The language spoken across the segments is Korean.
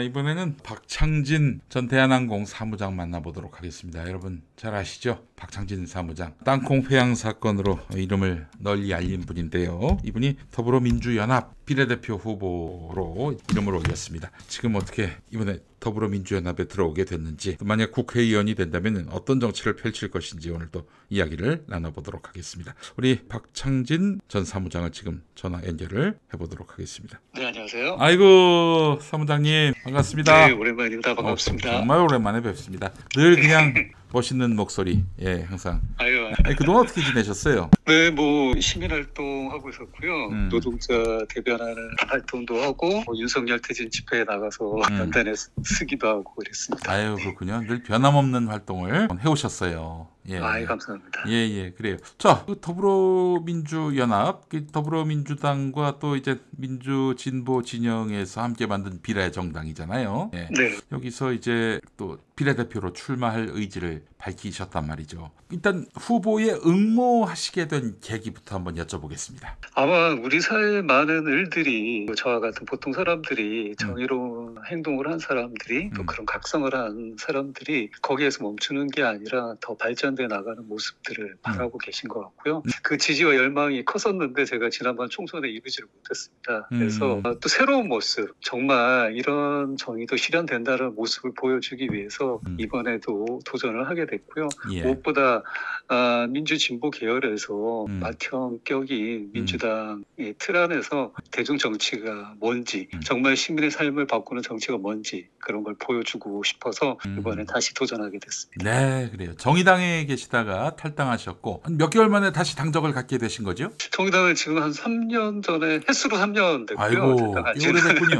이번에는 박창진 전 대한항공 사무장 만나보도록 하겠습니다. 여러분 잘 아시죠? 박창진 사무장 땅콩 회항 사건으로 이름을 널리 알린 분인데요. 이분이 더불어민주연합 비례대표 후보로 이름을 올렸습니다. 지금 어떻게 이번에 더불어민주연합에 들어오게 됐는지, 만약 국회의원이 된다면 어떤 정치를 펼칠 것인지 오늘 또 이야기를 나눠보도록 하겠습니다. 우리 박창진 전 사무장을 지금 전화 연결을 해보도록 하겠습니다. 네, 안녕하세요. 아이고 사무장님 반갑습니다. 네, 오랜만입니다. 반갑습니다. 정말 오랜만에 뵙습니다. 늘 그냥 멋있는 목소리, 예, 항상. 아유, 그동안 어떻게 지내셨어요? 네, 시민활동 하고 있었고요. 노동자 대변하는 활동도 하고, 윤석열 퇴진 집회에 나가서 연단에 쓰기도 하고 그랬습니다. 아유, 그렇군요. 늘 변함없는 활동을 해오셨어요. 예, 감사합니다. 예, 그래요. 자, 더불어민주연합, 더불어민주당과 또 이제 민주진보 진영에서 함께 만든 비례정당이잖아요. 예. 네. 여기서 이제 또 비례대표로 출마할 의지를 밝히셨단 말이죠. 일단 후보에 응모하시게 된 계기부터 한번 여쭤보겠습니다. 아마 우리 사회의 많은 일들이, 저와 같은 보통 사람들이, 정의로운 행동을 한 사람들이, 또 그런 각성을 한 사람들이 거기에서 멈추는 게 아니라 더 발전돼 나가는 모습들을 바라고 계신 것 같고요. 그 지지와 열망이 컸었는데 제가 지난번 총선에 이루지를 못했습니다. 그래서 또 새로운 모습, 정말 이런 정의도 실현된다는 모습을 보여주기 위해서 이번에도 도전을 하게 됐고요. 예. 무엇보다 민주진보 계열에서 맏형격인 민주당의 틀 안에서 대중 정치가 뭔지, 정말 시민의 삶을 바꾸는 정치가 뭔지 그런 걸 보여주고 싶어서 이번에 다시 도전하게 됐습니다. 네, 그래요. 정의당에 계시다가 탈당하셨고 몇 개월 만에 다시 당적을 갖게 되신 거죠? 정의당은 지금 한 3년 전에 횟수로 3년 됐고요. 아이고, 꽤 오래됐군요.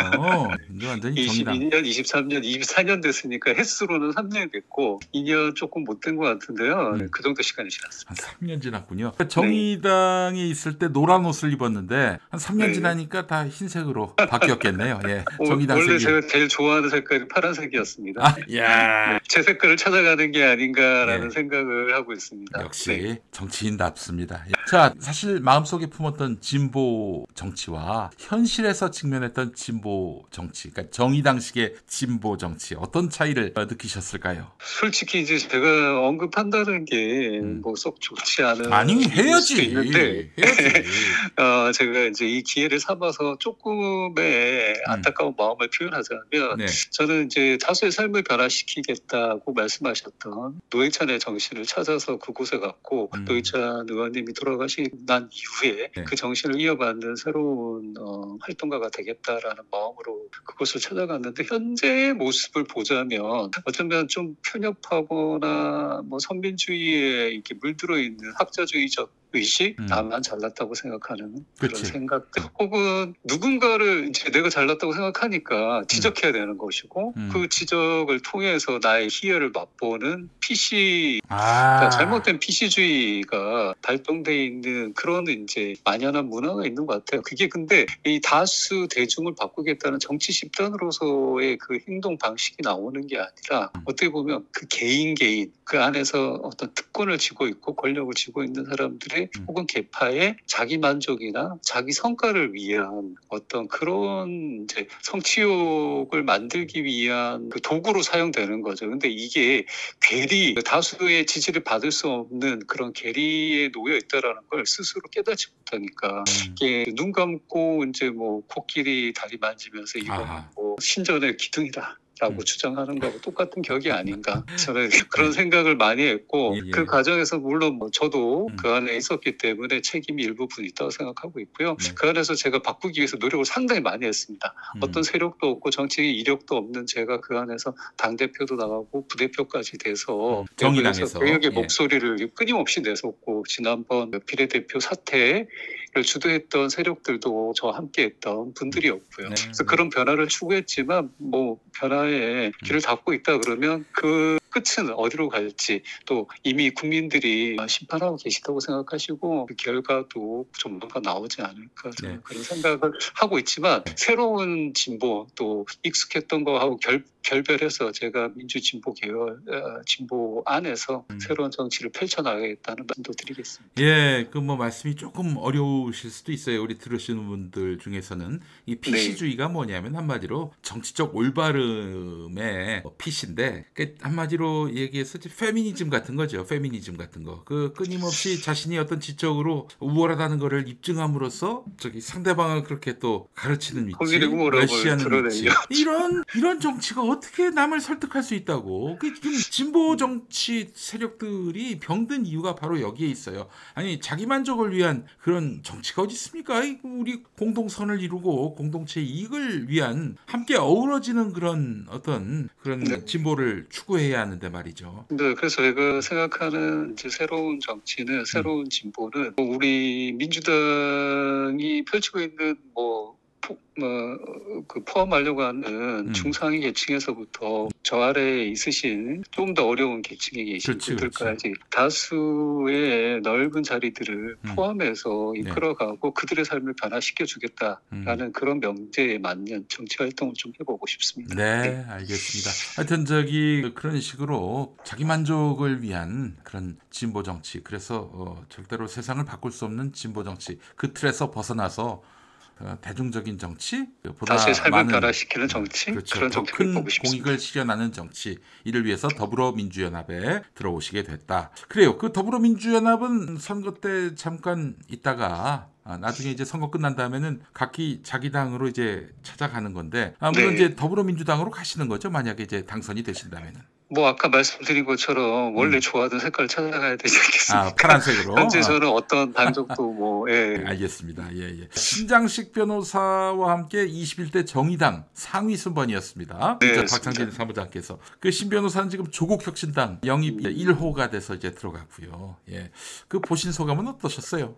이제 완전히 정의당. 22년, 23년, 24년 됐으니까 횟수로는 3년이 됐고 2년 조금 못 된 것 같은데요. 그 정도 시간이 지났습니다. 한 3년 지났군요. 정의당에 있을 때 노란 옷을 입었는데 한 3년 지나니까 다 흰색으로 바뀌었겠네요. 예. 정의당 원래 색이. 제가 제일 좋아하는 색깔이 파란색이었습니다. 야. 제 색깔을 찾아가는 게 아닌가라는 생각을 하고 있습니다. 역시 정치인답습니다. 자, 사실 마음속에 품었던 진보 정치와 현실에서 직면했던 진보 정치, 그러니까 정의당식의 진보 정치, 어떤 차이를 느끼셨을까요? 솔직히 이제 제가 언급한다는 게 뭐 썩 좋지 않은 아니, 해야지. 수도 있는데 해야지. 제가 이제 이 기회를 삼아서 조금의 안타까운 마음을 표현하자면, 네. 저는 이제 다수의 삶을 변화시키겠다고 말씀하셨던 노회찬의 정신을 찾아서 그곳에 갔고, 노회찬 의원님이 돌아가신 난 이후에 그 정신을 이어받는 새로운 활동가가 되겠다라는 마음으로 그곳을 찾아갔는데, 현재의 모습을 보자면 어쩌면 좀 편협하거나 뭐 선민주의에 이렇게 물들어 있는 학자주의적 의식, 나만 잘났다고 생각하는 그런 생각들, 혹은 누군가를 이제 내가 잘났다고 생각하니까 지적해야 되는 것이고, 그 지적을 통해서 나의 희열을 맛보는 PC, 그러니까 잘못된 PC주의가 발동돼 있는 그런 이제 만연한 문화가 있는 것 같아요. 그게 근데 이 다수 대중을 바꾸겠다는 정치 집단으로서의 그 행동 방식이 나오는 게 아니라, 어떻게 보면 그 개인 그 안에서 어떤 특권을 쥐고 있고 권력을 쥐고 있는 사람들의 혹은 계파의 자기 만족이나 자기 성과를 위한 어떤 그런 이제 성취욕을 만들기 위한 그 도구로 사용되는 거죠. 근데 이게 괴리, 다수의 지지를 받을 수 없는 그런 괴리에 놓여 있다라는 걸 스스로 깨닫지 못하니까, 이게 눈 감고 이제 뭐 코끼리 다리 만지면서 이거는 뭐 신전의 기둥이다 라고 주장하는 거하고 똑같은 격이 아닌가, 저는 그런 생각을 많이 했고, 그 과정에서 물론 뭐 저도 그 안에 있었기 때문에 책임이 일부분 있다고 생각하고 있고요. 그 안에서 제가 바꾸기 위해서 노력을 상당히 많이 했습니다. 어떤 세력도 없고 정치 이력도 없는 제가 그 안에서 당대표도 나가고 부대표까지 돼서 정의당에서 개혁의 목소리를 끊임없이 내섰고, 지난번 비례대표 사퇴 주도했던 세력들도 저와 함께했던 분들이었고요. 그래서 그런 변화를 추구했지만 뭐 변화에 길을 닫고 있다 그러면 그 끝은 어디로 갈지 또 이미 국민들이 심판하고 계시다고 생각하시고 그 결과도 조만간 나오지 않을까 저는 네. 그런 생각을 하고 있지만 새로운 진보 또 익숙했던 거하고 결별해서 제가 민주진보 계열 진보 안에서 새로운 정치를 펼쳐나가겠다는 말씀도 드리겠습니다. 예, 그 뭐 말씀이 조금 어려우실 수도 있어요. 우리 들으시는 분들 중에서는 이 PC주의가 뭐냐면 한마디로 정치적 올바름의 PC인데 한마디로 얘기해서 페미니즘 같은 거죠. 페미니즘 같은 거. 그 끊임없이 자신이 어떤 지적으로 우월하다는 거를 입증함으로써 저기 상대방을 그렇게 또 가르치는 위치, 본인의 우월함을 멸시하는 위치. 드러내려. 이런 정치가 어떻게 남을 설득할 수 있다고? 그 지금 진보 정치 세력들이 병든 이유가 바로 여기에 있어요. 아니 자기 만족을 위한 그런 정치가 어디 있습니까? 우리 공동선을 이루고 공동체 이익을 위한 함께 어우러지는 그런 어떤 그런 진보를 추구해야 하는데 말이죠. 네, 그래서 제가 생각하는 이제 새로운 정치는 새로운 진보는 우리 민주당이 펼치고 있는 그 포함하려고 하는 중상위 계층에서부터 저 아래에 있으신 좀 더 어려운 계층에 계신 분들까지 다수의 넓은 자리들을 포함해서 이끌어가고 그들의 삶을 변화시켜 주겠다라는 그런 명제에 맞는 정치 활동을 좀 해보고 싶습니다. 네, 알겠습니다. 하여튼 저기 그런 식으로 자기 만족을 위한 그런 진보 정치, 그래서 절대로 세상을 바꿀 수 없는 진보 정치, 그 틀에서 벗어나서 대중적인 정치, 보다 다수의 삶을 많은 변화시키는 정치, 그렇죠. 그런 더 정치를 큰 보고 싶습니다. 공익을 실현하는 정치, 이를 위해서 더불어민주연합에 들어오시게 됐다. 그래요. 그 더불어민주연합은 선거 때 잠깐 있다가 나중에 이제 선거 끝난 다음에는 각기 자기 당으로 이제 찾아가는 건데 물론 이제 더불어민주당으로 가시는 거죠. 만약에 이제 당선이 되신다면은. 아까 말씀드린 것처럼 원래 좋아하던 색깔을 찾아가야 되지 않겠습니까? 파란색으로. 현재 저는 어떤 당적도 알겠습니다. 예. 신장식 변호사와 함께 21대 정의당 상위 순번이었습니다. 네, 박창진 사무장께서 그 신 변호사는 지금 조국혁신당 영입 1호가 돼서 이제 들어갔고요. 예, 그 보신 소감은 어떠셨어요?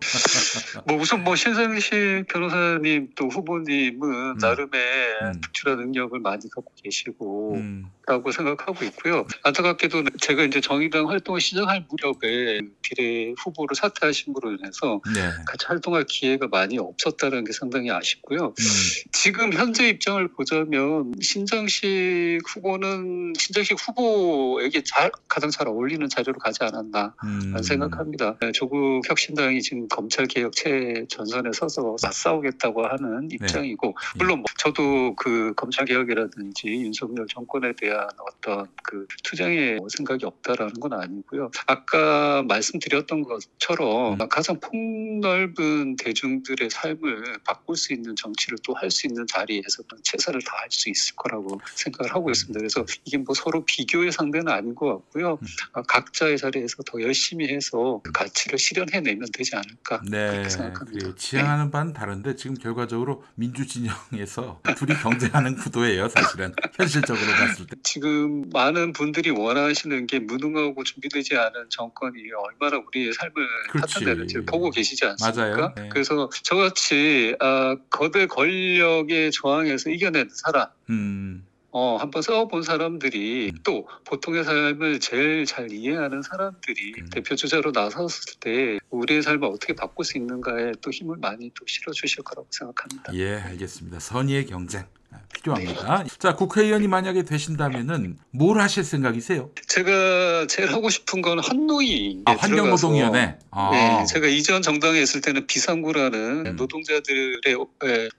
우선 신장식 변호사님 또 후보님은 나름의 특출한 능력을 많이 갖고 계시고 라고 생각하고 있고요. 안타깝게도 제가 이제 정의당 활동을 시작할 무렵에 비례 후보로 사퇴하심으로 인해서 같이 활동할 기회가 많이 없었다는 게 상당히 아쉽고요. 지금 현재 입장을 보자면 신장식 후보에게 가장 잘 어울리는 자료로 가지 않았나 생각합니다. 조국 혁신당이 지금 검찰 개혁 최전선에 서서 맞싸우겠다고 하는 입장이고 물론 저도 그 검찰 개혁이라든지 윤석열 정권에 대한 어떤 그 투쟁의 생각이 없다라는 건 아니고요. 아까 말씀드렸던 것처럼 가장 폭넓은 대중들의 삶을 바꿀 수 있는 정치를 또 할 수 있는 자리에서 최선을 다할 수 있을 거라고 생각을 하고 있습니다. 그래서 이게 서로 비교의 상대는 아닌 것 같고요. 각자의 자리에서 더 열심히 해서 그 가치를 실현해내면 되지 않을까 그렇게 생각합니다. 지향하는 바는 다른데 지금 결과적으로 민주진영에서 둘이 경쟁하는 구도예요. 사실은 현실적으로 봤을 때. 지금 많은 분들이 원하시는 게 무능하고 준비되지 않은 정권이 얼마나 우리의 삶을 탓한다는지 보고 계시지 않습니까? 맞아요. 그래서 저같이 거대 권력의 저항에서 이겨낸 사람 한번 싸워본 사람들이 또 보통의 삶을 제일 잘 이해하는 사람들이 대표주자로 나섰을 때 우리의 삶을 어떻게 바꿀 수 있는가에 또 힘을 많이 또 실어주실 거라고 생각합니다. 예, 알겠습니다. 선의의 경쟁 필요합니다. 자, 국회의원이 만약에 되신다면은 뭘 하실 생각이세요? 제가 제일 하고 싶은 건 환노위에 환경노동위원회. 네, 제가 이전 정당에 있을 때는 비상구라는 노동자들의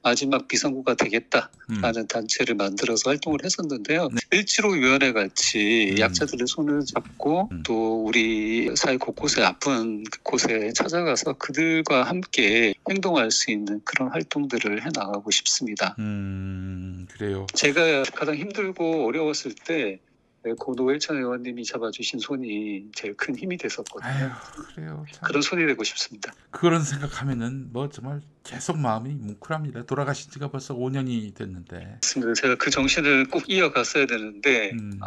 마지막 비상구가 되겠다라는 단체를 만들어서 활동을 했었는데요. 일치로위원회 같이 약자들의 손을 잡고 또 우리 사회 곳곳에 아픈 곳에 찾아가서 그들과 함께 행동할 수 있는 그런 활동들을 해나가고 싶습니다. 그래요. 제가 가장 힘들고 어려웠을 때 고 노회찬 의원님이 잡아주신 손이 제일 큰 힘이 됐었거든요. 그래요. 참. 그런 손이 되고 싶습니다. 그런 생각하면은 정말 계속 마음이 뭉클합니다. 돌아가신 지가 벌써 5년이 됐는데. 맞습니다. 제가 그 정신을 꼭 이어갔어야 되는데 음.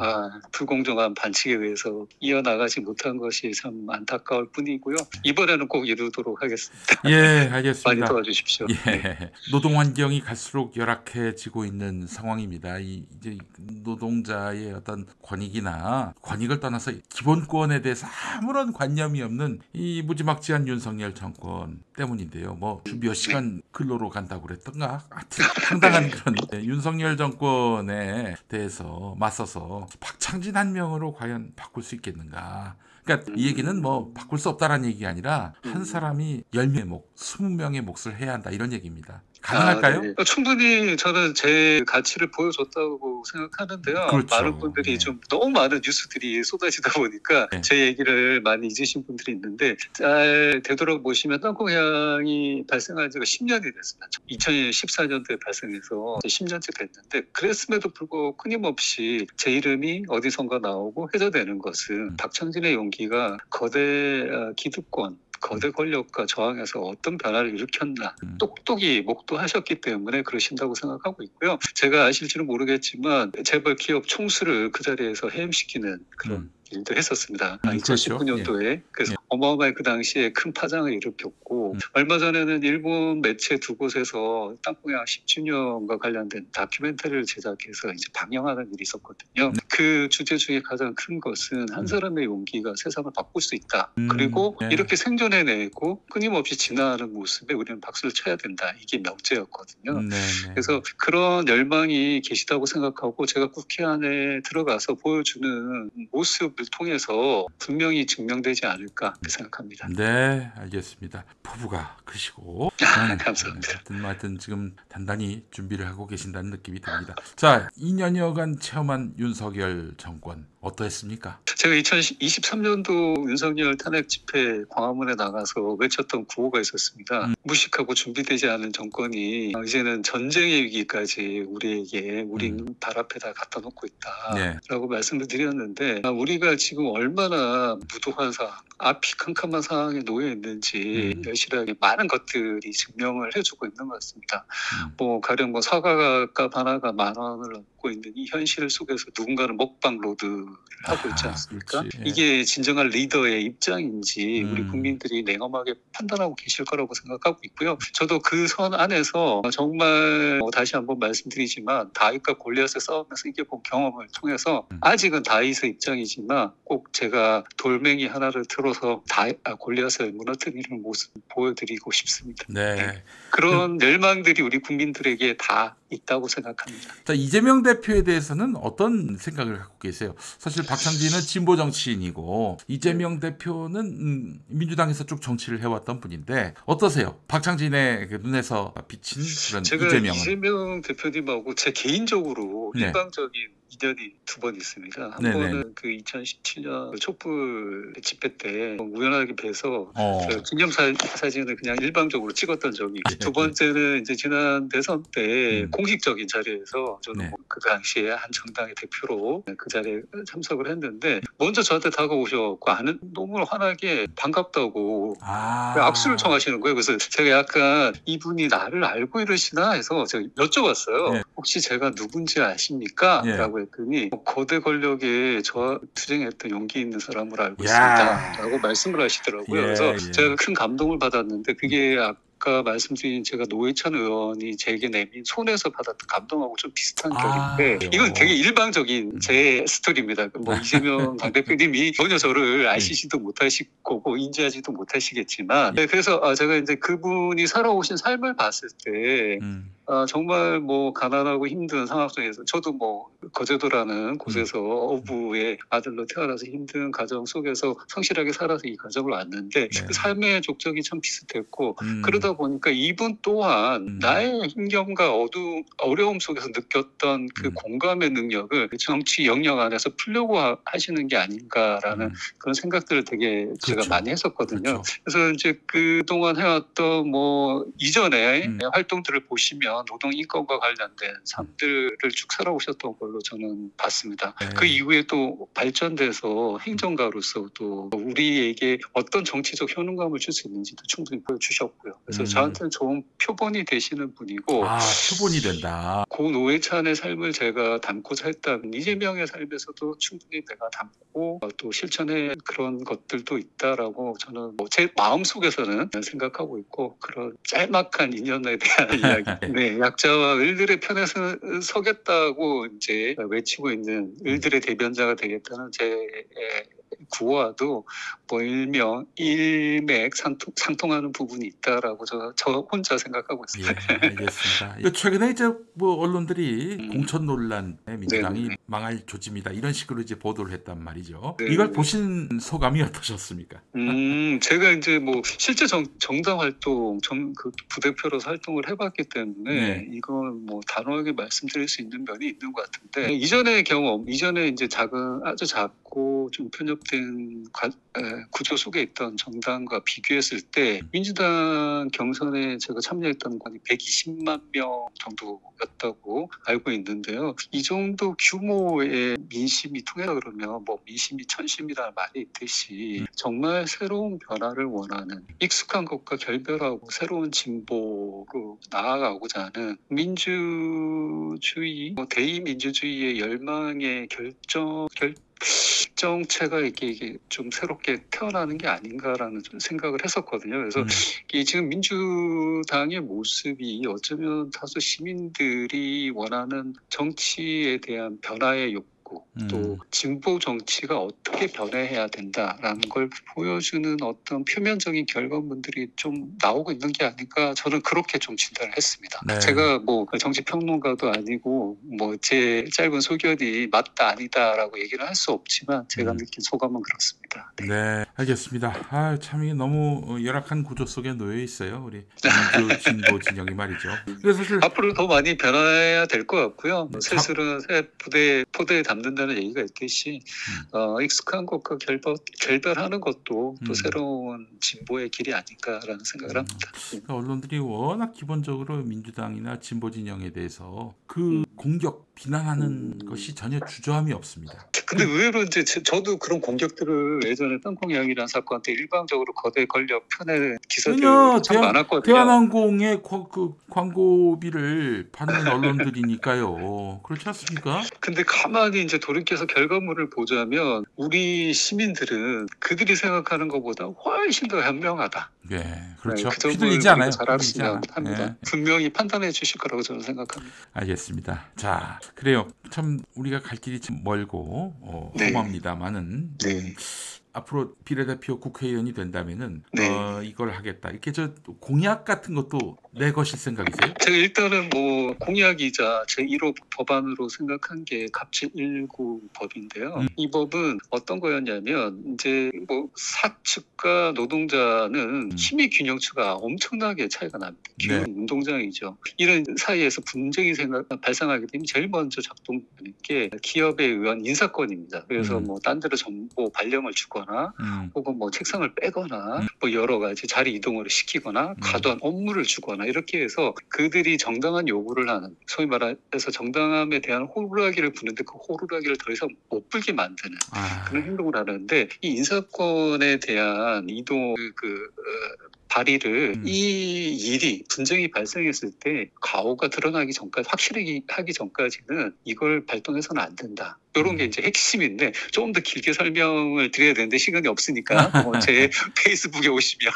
불공정한 반칙에 의해서 이어나가지 못한 것이 참 안타까울 뿐이고요. 이번에는 꼭 이루도록 하겠습니다. 예, 많이 알겠습니다. 도와주십시오. 예, 네. 노동 환경이 갈수록 열악해지고 있는 상황입니다. 이제 노동자의 어떤 권익을 떠나서 기본권에 대해서 아무런 관념이 없는 이 무지막지한 윤석열 정권 때문인데요. 뭐 몇 시간 근로로 간다고 그랬던가? 하여튼 상당한 그런 윤석열 정권에 대해서 맞서서 박창진 한 명으로 과연 바꿀 수 있겠는가? 그러니까 이 얘기는 뭐 바꿀 수 없다라는 얘기가 아니라 한 사람이 10명의 목, 20명의 몫을 해야 한다 이런 얘기입니다. 가능할까요? 네. 충분히 저는 제 가치를 보여줬다고 생각하는데요. 그렇죠. 많은 분들이 네. 좀 너무 많은 뉴스들이 쏟아지다 보니까 네. 제 얘기를 많이 잊으신 분들이 있는데 잘 되돌아보시면 땅콩향이 발생한 지가 10년이 됐습니다. 2014년도에 발생해서 10년째 됐는데 그랬음에도 불구하고 끊임없이 제 이름이 어디선가 나오고 회자되는 것은 박창진의 용기가 거대 기득권 거대 권력과 저항해서 어떤 변화를 일으켰나 똑똑히 목도하셨기 때문에 그러신다고 생각하고 있고요. 제가 아실지는 모르겠지만 재벌 기업 총수를 그 자리에서 해임시키는 그런 일도 했었습니다. 그렇죠. 2019년도에 그래서 예. 어마어마하게 그 당시에 큰 파장을 일으켰고 얼마 전에는 일본 매체 두 곳에서 땅콩향 10주년과 관련된 다큐멘터리를 제작해서 이제 방영하는 일이 있었거든요. 그 주제 중에 가장 큰 것은 한 사람의 용기가 세상을 바꿀 수 있다. 그리고 네. 이렇게 생존해내고 끊임없이 진화하는 모습에 우리는 박수를 쳐야 된다. 이게 명제였거든요. 네. 그래서 그런 열망이 계시다고 생각하고 제가 국회 안에 들어가서 보여주는 모습을 통해서 분명히 증명되지 않을까 생각합니다. 네, 알겠습니다. 포부가 크시고 감사합니다. 하여튼 지금 단단히 준비를 하고 계신다는 느낌이 듭니다. 자, 2년여간 체험한 윤석열 정권 어떠했습니까? 제가 2023년도 윤석열 탄핵 집회 광화문에 나가서 외쳤던 구호가 있었습니다. 무식하고 준비되지 않은 정권이 이제는 전쟁의 위기까지 우리에게 우린 발 앞에다 갖다 놓고 네. 있다라고 말씀을 드렸는데 우리가 지금 얼마나 무도한 상황, 앞이 캄캄한 상황에 놓여 있는지 여실하게 많은 것들이 증명을 해주고 있는 것 같습니다. 뭐 가령 뭐 사과값 하나가 10,000원을 넘고 있는 이 현실 속에서 누군가는 먹방 로드를 하고 있지 않습니까? 그렇지. 예. 이게 진정한 리더의 입장인지 우리 국민들이 냉엄하게 판단하고 계실 거라고 생각하고 있고요. 저도 그 선 안에서 정말 다시 한번 말씀드리지만 다윗과 골리앗의 싸움에서 이겨본 경험을 통해서 아직은 다윗의 입장이지만 꼭 제가 돌멩이 하나를 들어서 골리앗을 무너뜨리는 모습을 보여드리고 싶습니다. 네. 그런 열망들이 우리 국민들에게 다 있다고 생각합니다. 자, 이재명 대표에 대해서는 어떤 생각을 갖고 계세요? 사실 박창진은 진보 정치인이고 이재명 대표는 민주당에서 쭉 정치를 해왔던 분인데 어떠세요? 박창진의 그 눈에서 비친 그런 제가 이재명은? 이재명 대표님하고 제 개인적으로 네. 일방적인 인연이 두 번 있습니다. 한 네네. 번은 그 2017년 촛불 집회 때 우연하게 뵈서 그 기념사진을 그냥 일방적으로 찍었던 적이 있고 두 번째는 이제 지난 대선 때 공식적인 자리에서 저는 네. 그 당시에 한 정당의 대표로 그 자리에 참석을 했는데 먼저 저한테 다가오셔서 너무 환하게 반갑다고 악수를 청하시는 거예요. 그래서 제가 약간 이분이 나를 알고 이러시나 해서 제가 여쭤봤어요. 네. 혹시 제가 누군지 아십니까? 네. 라고 했더니 거대 권력에 투쟁했던 용기 있는 사람으로 알고 야. 있습니다. 라고 말씀을 하시더라고요. 예, 그래서 예. 제가 큰 감동을 받았는데 그게 아까 말씀드린 제가 노회찬 의원이 제게 내민 손에서 받았던 감동하고 좀 비슷한 격인데 이건 되게 일방적인 제 스토리입니다. 뭐 이재명 당대표님이 전혀 저를 아시지도 못하실 거고 인지하지도 못하시겠지만 그래서 제가 이제 그분이 살아오신 삶을 봤을 때 정말 뭐 가난하고 힘든 상황 속에서 저도 뭐 거제도라는 곳에서 어부의 아들로 태어나서 힘든 가정 속에서 성실하게 살아서 이 가정을 왔는데 그 삶의 족적이 참 비슷했고 그러다 보니까 이분 또한 나의 힘겨움과 어려움 속에서 느꼈던 그 공감의 능력을 정치 영역 안에서 풀려고 하시는 게 아닌가라는 그런 생각들을 되게 제가 많이 했었거든요. 그래서 이제 그동안 해왔던 뭐 이전의 활동들을 보시면 이런 노동 인권과 관련된 삶들을 쭉 살아오셨던 걸로 저는 봤습니다. 네. 그 이후에 또 발전돼서 행정가로서 또 우리에게 어떤 정치적 효능감을 줄 수 있는지도 충분히 보여주셨고요. 그래서 저한테는 좋은 표본이 되시는 분이고, 표본이 된다. 고 노회찬의 삶을 제가 담고자 했다면 이재명의 삶에서도 충분히 내가 담고 또 실천해 그런 것들도 있다라고 저는 뭐 제 마음속에서는 생각하고 있고, 그런 짤막한 인연에 대한 이야기. 네, 약자와 을들의 편에 서겠다고 이제 외치고 있는 을들의 대변자가 되겠다는 제 구호와도 뭐 상통하는 부분이 있다라고 저 혼자 생각하고 있습니다. 예, 알겠습니다. 최근에 이제 뭐 언론들이 공천 논란에 민주당이 네네. 망할 조짐이다 이런 식으로 이제 보도를 했단 말이죠. 네네. 이걸 보신 소감이 어떠셨습니까? 제가 이제 뭐 실제 정당 활동, 그 부대표로서 활동을 해봤기 때문에 네. 이건 뭐 단호하게 말씀드릴 수 있는 면이 있는 것 같은데, 이전의 경험, 이전에 이제 아주 작고 좀 편협된 구조 속에 있던 정당과 비교했을 때 민주당 경선에 제가 참여했던 건이 120만 명 정도였다고 알고 있는데요. 이 정도 규모의 민심이 통해서 그러면 뭐 민심이 천심이라는 말이 있듯이 정말 새로운 변화를 원하는, 익숙한 것과 결별하고 새로운 진보로 나아가고자 하는 민주주의, 대의민주주의의 열망의 결정체가 이게 좀 새롭게 태어나는 게 아닌가라는 좀 생각을 했었거든요. 그래서 이 지금 민주당의 모습이 어쩌면 다소 시민들이 원하는 정치에 대한 변화의 욕구, 또 진보 정치가 어떻게 변해야 된다라는 걸 보여주는 어떤 표면적인 결과물들이 좀 나오고 있는 게 아닐까, 저는 그렇게 좀 진단을 했습니다. 네. 제가 뭐 정치 평론가도 아니고 뭐 제 짧은 소견이 맞다 아니다라고 얘기를 할 수 없지만 제가 느낀 소감은 그렇습니다. 네, 알겠습니다. 참 이게 너무 열악한 구조 속에 놓여 있어요. 우리 민주 진보 진영이 말이죠. 그래서 사실 앞으로 더 많이 변화해야 될 것 같고요. 스스로 새 포대에 담는다는 얘기가 있듯이 익숙한 것과 결별하는 것도 또 새로운 진보의 길이 아닌가라는 생각을 합니다. 그러니까 언론들이 워낙 기본적으로 민주당이나 진보 진영에 대해서 그 공격, 비난하는 것이 전혀 주저함이 없습니다. 근데 의외로 이제 저도 그런 공격들을 예전에 땅콩 이야기라는 사건 때 일방적으로 거대 권력 편의 기사들이 참 많았거든요. 대한항공의 그 광고비를 받는 언론들이니까요. 그렇지 않습니까? 근데 가만히 이제 돌이켜서 결과물을 보자면 우리 시민들은 그들이 생각하는 것보다 훨씬 더 현명하다. 네, 그렇죠. 그 점을 휘둘리지 않아요. 잘 알았으면 합니다. 네. 분명히 판단해 주실 거라고 저는 생각합니다. 알겠습니다. 자, 그래요. 참 우리가 갈 길이 참 멀고 험합니다만은 앞으로 비례대표 국회의원이 된다면은 이걸 하겠다. 이렇게 저 공약 같은 것도 내거실 생각이세요? 제가 일단은 뭐 공약이자 제1호 법안으로 생각한 게 갑질 1구 법인데요. 이 법은 어떤 거였냐면 이제 뭐 사측과 노동자는 힘의 균형추가 엄청나게 차이가 납니다. 기운 운동장이죠. 이런 사이에서 분쟁이 발생하게 되면 제일 먼저 작동되는 게 기업에 의한 인사권입니다. 그래서 뭐 딴 데로 정보 발령을 주거나 혹은 뭐 책상을 빼거나 뭐 여러 가지 자리 이동을 시키거나 과도한 업무를 주거나 이렇게 해서 그들이 정당한 요구를 하는, 소위 말해서 정당함에 대한 호루라기를 부는데 그 호루라기를 더 이상 못 불게 만드는 그런 행동을 하는데, 이 인사권에 대한 이동 발의를 이 일이 분쟁이 발생했을 때 가오가 드러나기 전까지, 확실히 하기 전까지는 이걸 발동해서는 안 된다. 이런 게 이제 핵심인데 조금 더 길게 설명을 드려야 되는데 시간이 없으니까 제 페이스북에 오시면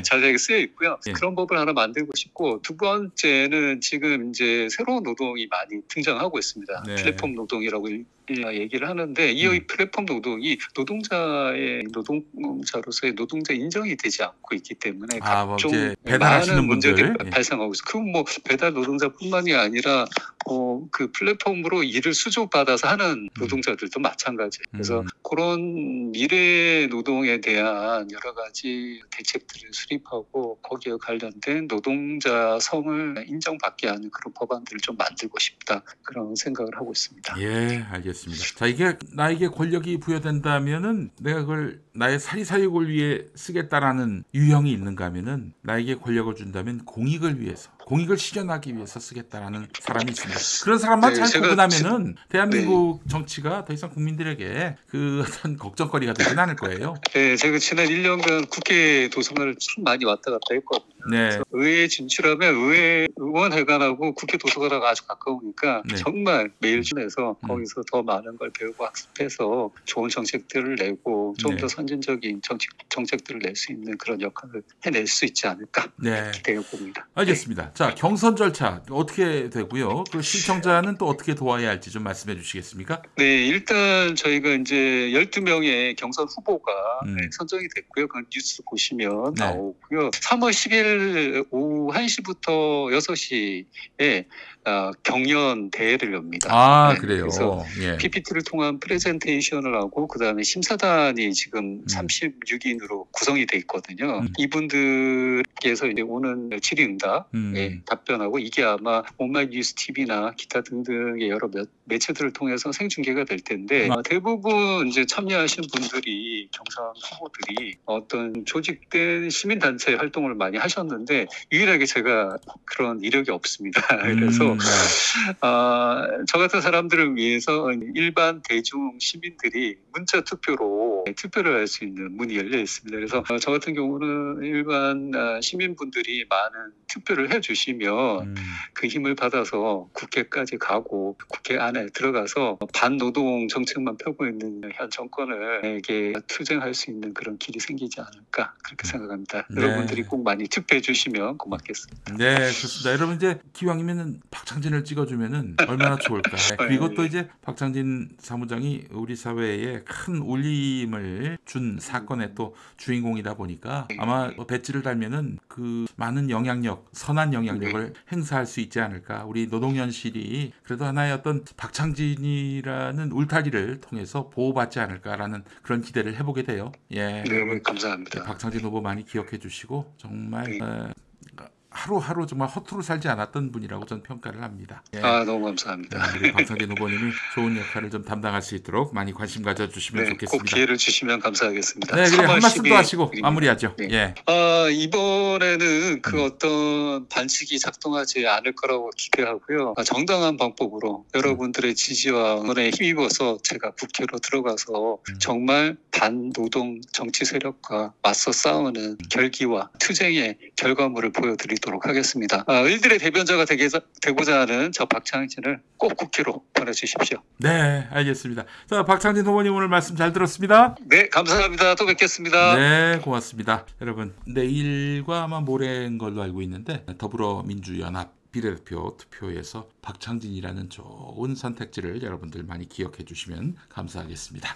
자세하게 쓰여 있고요. 그런 법을 하나 만들고 싶고, 두 번째는 지금 이제 새로운 노동이 많이 등장하고 있습니다. 플랫폼 노동이라고 얘기를 하는데 이 플랫폼 노동이 노동자로서의 노동자 인정이 되지 않고 있기 때문에 각종 많은 문제들이 발생하고 있어요. 그건 뭐 배달 노동자뿐만이 아니라 그 플랫폼으로 일을 수주받아서 하는 노동자들도 마찬가지예요. 그래서 그런 미래 노동에 대한 여러 가지 대책들을 수립하고 거기에 관련된 노동자 성을 인정받게 하는 그런 법안들을 좀 만들고 싶다, 그런 생각을 하고 있습니다. 예, 알겠습니다. 자, 이게 나에게 권력이 부여된다면은 내가 그걸 나의 사리사욕을 위해 쓰겠다라는 유형이 있는가 하면은, 나에게 권력을 준다면 공익을 위해서, 공익을 실현하기 위해서 쓰겠다라는 사람이 있습니다. 그런 사람만 네, 잘 제가 구분하면은 대한민국 정치가 더 이상 국민들에게 그 어떤 걱정거리가 되진 않을 거예요. 네, 제가 지난 1년간 국회 도서관을 참 많이 왔다 갔다 했거든요. 네. 그래서 의회에 진출하면 의회 의원회관하고 국회 도서관하고 아주 가까우니까 네. 정말 매일 지내서 거기서 더 많은 걸 배우고 학습해서 좋은 정책들을 내고 좀 네. 더 선진적인 정책들을 낼 수 있는 그런 역할을 해낼 수 있지 않을까 네. 기대해 봅니다. 알겠습니다. 자, 경선 절차 어떻게 되고요? 그 신청자는 또 어떻게 도와야 할지 좀 말씀해 주시겠습니까? 네, 일단 저희가 이제 12명의 경선 후보가 선정이 됐고요. 그 뉴스 보시면 네. 나오고요. 3월 10일 오후 1시부터 6시에 경연 대회를 엽니다. 아, 네, 그래요. 그래서 예. PPT를 통한 프레젠테이션을 하고 그다음에 심사단이 지금 36인으로 구성이 돼 있거든요. 이분들께서 이제 오는 질의응답 답변하고 이게 아마 온마이뉴스 TV나 기타 등등의 여러 매체들을 통해서 생중계가 될 텐데 대부분 이제 참여하신 분들이 경선 후보들이 어떤 조직된 시민단체 활동을 많이 하셨는데 유일하게 제가 그런 이력이 없습니다. 그래서 저 같은 사람들을 위해서 일반 대중 시민들이 문자 투표로 투표를 할 수 있는 문이 열려 있습니다. 그래서 저 같은 경우는 일반 시민분들이 많은 투표를 해주시면 그 힘을 받아서 국회까지 가고 국회 안에 들어가서 반노동 정책만 펴고 있는 현 정권에게 투쟁할 수 있는 그런 길이 생기지 않을까 그렇게 생각합니다. 네. 여러분들이 꼭 많이 투표해 주시면 고맙겠습니다. 네, 좋습니다. 여러분 이제 기왕이면은 박창진을 찍어주면은 얼마나 좋을까. 그리고 또 이제 박창진 사무장이 우리 사회에 큰 울림을 준 사건의 또 주인공이다 보니까 아마 배지를 달면은 그 많은 영향력, 선한 영향력을 행사할 수 있지 않을까. 우리 노동연실이 그래도 하나의 어떤 박창진이라는 울타리를 통해서 보호받지 않을까라는 그런 기대를 해보게 돼요. 예, 네, 감사합니다. 박창진 후보 많이 기억해 주시고 정말 하루하루 정말 허투루 살지 않았던 분이라고 저는 평가를 합니다. 예. 너무 감사합니다. 우리 박창진 후보님이 좋은 역할을 좀 담당할 수 있도록 많이 관심 가져주시면 좋겠습니다. 꼭 기회를 주시면 감사하겠습니다. 네, 그래 한 말씀 더 하시고 일입니다. 마무리하죠. 네. 예. 이번에는 그 어떤 반칙이 작동하지 않을 거라고 기대하고요. 정당한 방법으로 여러분들의 지지와 응원에 힘입어서 제가 국회로 들어가서 정말 반노동 정치 세력과 맞서 싸우는 결기와 투쟁의 결과물을 보여드리도록 하겠습니다. 을들의 대변자가 되고자 하는 저 박창진을 꼭 국회로 보내주십시오. 네, 알겠습니다. 자, 박창진 후보님 오늘 말씀 잘 들었습니다. 네, 감사합니다. 또 뵙겠습니다. 네, 고맙습니다. 여러분, 내일과 아마 모레인 걸로 알고 있는데 더불어민주연합 비례대표 투표에서 박창진이라는 좋은 선택지를 여러분들 많이 기억해 주시면 감사하겠습니다.